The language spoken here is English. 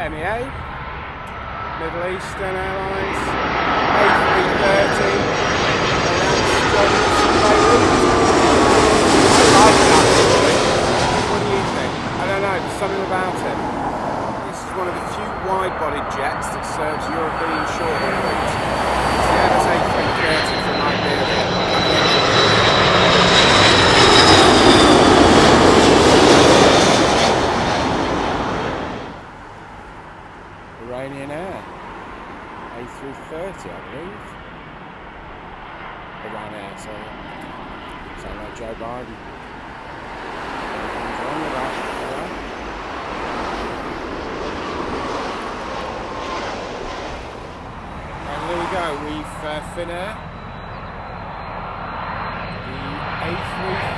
MEA, Middle Eastern Airlines, A330, I like that actually. What do you think? I don't know, there's something about it. This is one of the few wide-bodied jets that serves European short-haul routes. It's the Airbus A330 from Iberia. Iranian Air, A330 I believe. Iran Air, sorry. Sound like Joe Biden. What's wrong with that? And there we go, we've Finnair. The A330.